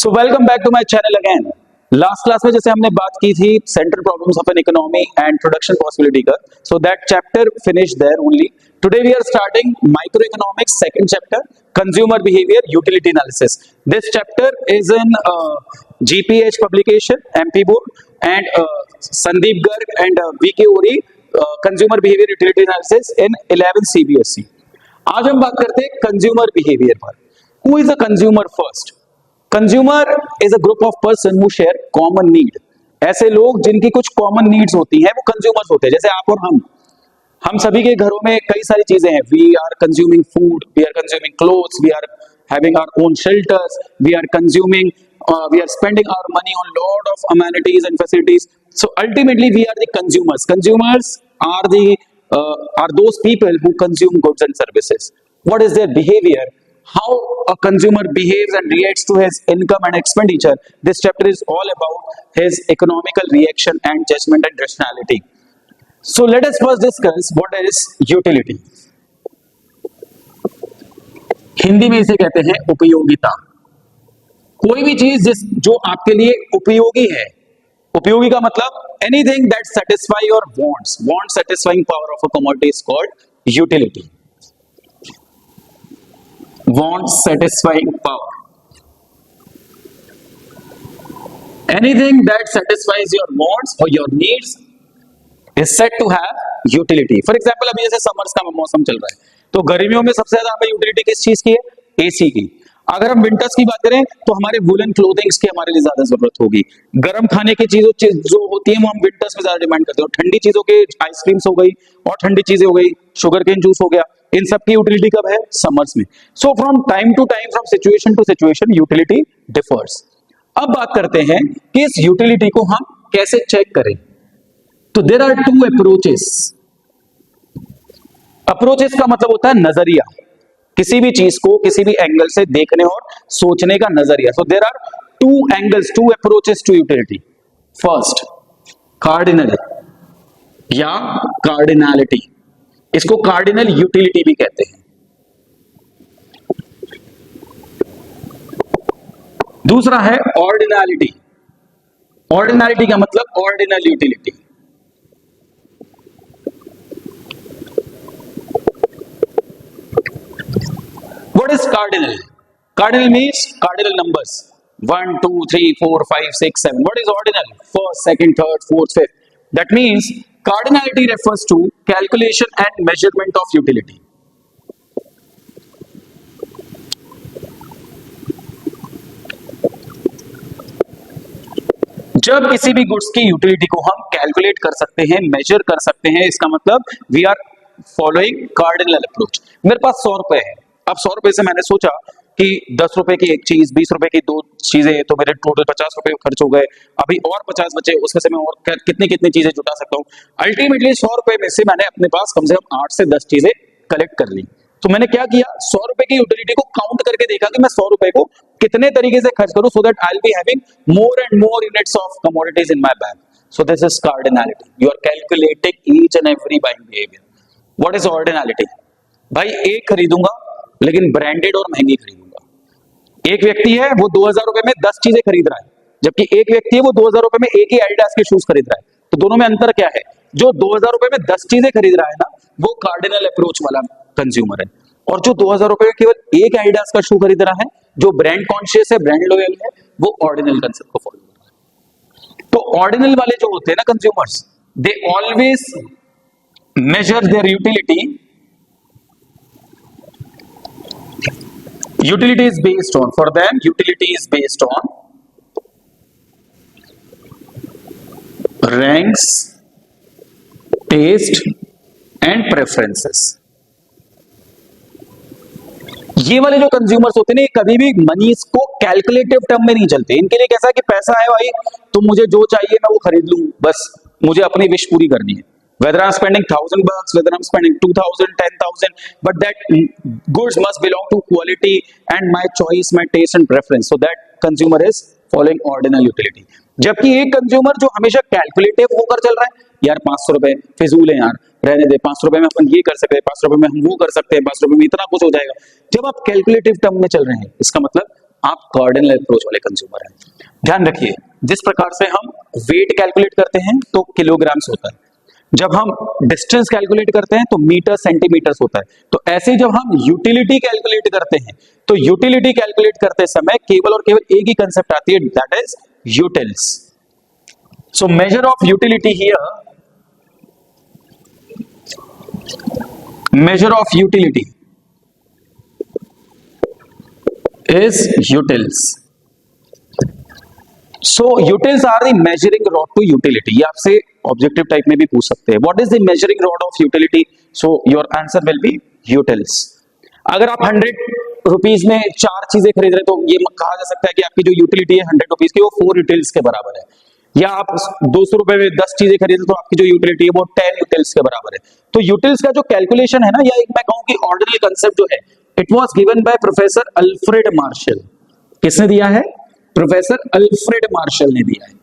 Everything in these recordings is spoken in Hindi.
So welcome back to my channel again. Last class में जैसे हमने बात की थी central problems of an economy and production possibility का, so that chapter finish there only. Today we are starting micro economics second chapter, consumer behaviour utility analysis. This chapter is in GPH publication, MP board and Sandeep Garg and VK Ori consumer behavior utility analysis in 11 CBSE। आज हम बात करते हैं कंज्यूमर बिहेवियर पर। Who is a consumer first? Consumer is a group of person who share common need। ऐसे लोग जिनकी कुछ कॉमन नीड्स होती हैं वो कंज्यूमर्स होते हैं। जैसे आप और हम सभी के घरों में कई सारी चीजें हैं। We are consuming food, we are consuming clothes, we are having our own shelters, we are consuming, we are spending our money on lot of amenities and facilities. So ultimately we are the consumers. Consumers are those people who consume goods and services. What is their behavior? How a consumer behaves and reacts to his income and expenditure. This chapter is all about his economical reaction and judgment and rationality. So let us first discuss what is utility. Hindi में इसे कहते हैं उपयोगिता। कोई भी चीज जो आपके लिए उपयोगी है। उपयोगी का मतलब anything that satisfy your wants. Want satisfying power of a commodity is called utility. Want satisfying power, anything that satisfies your wants और your needs is said to have utility. For example अभी जैसे समर्स का मौसम चल रहा है तो गर्मियों में सबसे ज्यादा हमें यूटिलिटी किस चीज की है? एसी की। अगर हम विंटर्स की बात करें तो हमारे वुलन क्लोथिंग्स की हमारे लिए ज्यादा जरूरत होगी। गर्म खाने की चीजों जो होती है वो हम विंटर्स में ज्यादा डिमांड करते हैं। और ठंडी चीजों के आइसक्रीम्स हो गई और ठंडी चीजें हो गई, शुगर केन जूस हो गया, इन सब की यूटिलिटी कब है? समर्स में। So from time to time, from situation to situation utility differs. अब बात करते हैं कि इस यूटिलिटी को हम कैसे चेक करें। तो there are two approaches. Approaches का मतलब होता है नजरिया, किसी भी चीज को किसी भी एंगल से देखने और सोचने का नजरिया। So there are two angles, two approaches to utility. First cardinal या कार्डिनैलिटी, इसको कार्डिनल यूटिलिटी भी कहते हैं। दूसरा है ऑर्डिनैलिटी। ऑर्डिनैलिटी का मतलब ordinal utility. What is cardinal? Cardinal means cardinal numbers 1, 2, 3, 4, 5, 6, 7. What is ordinal? First, second, third, fourth, fifth. That means cardinality refers to calculation and measurement of utility. जब किसी भी गुड्स की यूटिलिटी को हम कैलकुलेट कर सकते हैं, मेजर कर सकते हैं, इसका मतलब we are following cardinal approach. मेरे पास 100 रुपए है। अब 100 रुपए से मैंने सोचा कि 10 रुपए की एक चीज, 20 रुपए की दो चीजें, तो मेरे टोटल 50 रुपए खर्च हो गए। अभी और 50 बचे, उसमें से मैं और कितनी कितनी चीजें जुटा सकता हूँ। अल्टीमेटली 100 रुपए में से मैंने अपने पास कम से कम 8 से 10 चीजें कलेक्ट कर ली। तो मैंने क्या किया, 100 रुपए की यूटिलिटी को काउंट करके देखा कि मैं 100 रुपए को कितने तरीके से खर्च करूं, so that I will be having more and more units of commodities in my bag. So this is cardinality. You are calculating each and every buying behaviour. What is ordinality? भाई एक खरीदूंगा लेकिन ब्रांडेड और महंगी खरीदूंगा। एक व्यक्ति है वो 2000 रुपए में 10 चीजें खरीद रहा है, जबकि एक व्यक्ति है वो 2000 रुपए में एक ही एडिडास के शूज खरीद रहा है। तो दोनों में अंतर क्या है? जो 2000 रुपए में 10 चीजें खरीद रहा है ना, वो कार्डिनल अप्रोच वाला कंज्यूमर है। और जो 2000 रुपए में केवल एक एडिडास का शू खरीद रहा है, जो ब्रांड कॉन्शियस है, ब्रांड लॉयल है, वो ऑर्डिनल कंसेप्ट को फॉलो कर रहा है। तो ऑर्डिनल वाले जो होते हैं ना consumers, they always measure their utility. Utility is based on, for them, utility is based on ranks, taste and preferences. ये वाले जो कंज्यूमर्स होते हैं ना, ये कभी भी मनी को कैलकुलेटिव टर्म में नहीं चलते। इनके लिए कैसा है कि पैसा है भाई, तो मुझे जो चाहिए मैं वो खरीद लूं, बस मुझे अपनी विश पूरी करनी है। Whether I'm spending $1000, whether I'm spending 2000, 10,000, but that goods must belong to quality and my choice, my taste and preference. So that consumer is following ordinal utility. जबकि एक कंज्यूमर जो हमेशा कैलकुलेटिव होकर चल रहा है, यार 500 रुपए फिजूल है यार, रहने दे, 500 रुपए में अपन ये कर सकते हैं, 500 रुपए में हम वो कर सकते हैं, 500 रुपए में इतना कुछ हो जाएगा। जब आप कैलकुलेटिव टर्म में चल रहे हैं, इसका मतलब आप कार्डिनल अप्रोच वाले कंज्यूमर हैं। ध्यान रखिए, जिस प्रकार से हम वेट कैलकुलेट करते हैं तो किलोग्राम्स होता है, जब हम डिस्टेंस कैलकुलेट करते हैं तो मीटर सेंटीमीटर्स होता है, तो ऐसे जब हम यूटिलिटी कैलकुलेट करते हैं तो यूटिलिटी कैलकुलेट करते समय केवल और केवल एक ही कंसेप्ट आती है, that is utils. So measure of utility here, measure of utility is utils. So utils are the measuring rod to utility. ये आपसे ऑब्जेक्टिव टाइप में भी पूछ सकते हैं, what is the measuring rod of utility? So your answer will be utils. अगर आप 100 रुपीज में 4 चीजें खरीद रहे तो ये कहा जा सकता है कि आपकी जो यूटिलिटी है 100 रुपीज की वो 4 यूटिल्स के बराबर है, या आप 200 रुपए में 10 चीजें खरीदे तो आपकी जो यूटिलिटी है वो 10 यूटिल्स के बराबर है। तो यूटिल्स का जो कैलकुलेशन है ना, या एक मैं कहूं कि ऑर्डिनल कंसेप्ट जो है, it was given by professor Alfred Marshall. किसने दिया है? प्रोफेसर अल्फ्रेड मार्शल ने दिया है।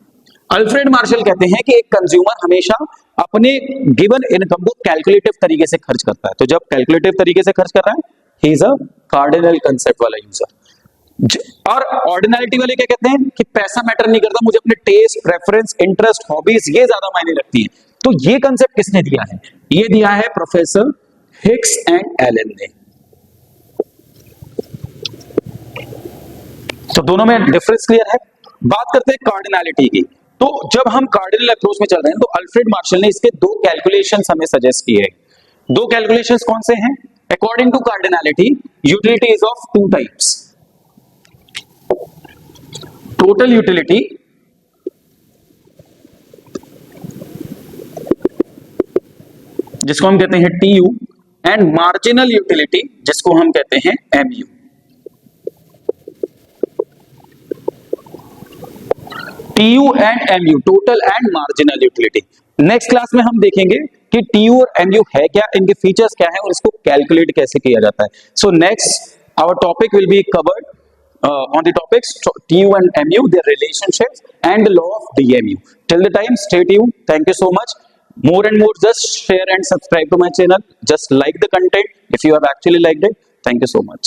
अल्फ्रेड मार्शल कहते हैं कि एक कंज्यूमर हमेशा अपने गिवन इनकम को कैलकुलेटिव तरीके से खर्च करता है, तो जब कैलकुलेटिव तरीके से खर्च कर रहा है, he is a cardinal concept वाला यूजर। और ऑर्डिनलिटी वाले क्या कहते हैं कि पैसा मैटर नहीं करता, मुझे अपने टेस्ट, प्रेफरेंस, इंटरेस्ट, हॉबीज ये ज्यादा मायने रखती है। तो ये कंसेप्ट किसने दिया है? ये दिया है प्रोफेसर हिक्स एंड एलन ने। तो दोनों में डिफरेंस क्लियर है। बात करते हैं कार्डिनलिटी की। तो जब हम कार्डिनल अप्रोच में चल रहे हैं तो अल्फ्रेड मार्शल ने इसके 2 कैलकुलेशंस हमें सजेस्ट किए हैं। 2 कैलकुलेशंस कौन से हैं? According to cardinality, utility is of 2 types. Total utility जिसको हम कहते हैं टीयू, एंड मार्जिनल यूटिलिटी जिसको हम कहते हैं MU. TU and MU, total and marginal utility. Next class में हम देखेंगे कि टीयू और एमयू है क्या, इनके फीचर्स क्या है और इसको कैलकुलेट कैसे किया जाता है। So next our topic will be covered on the topics TU and MU, their relationships and the law of DMU. Till the time, stay tuned. Thank you so much. More and more, just share and subscribe to my channel. Just like the content if you have actually liked it. Thank you so much.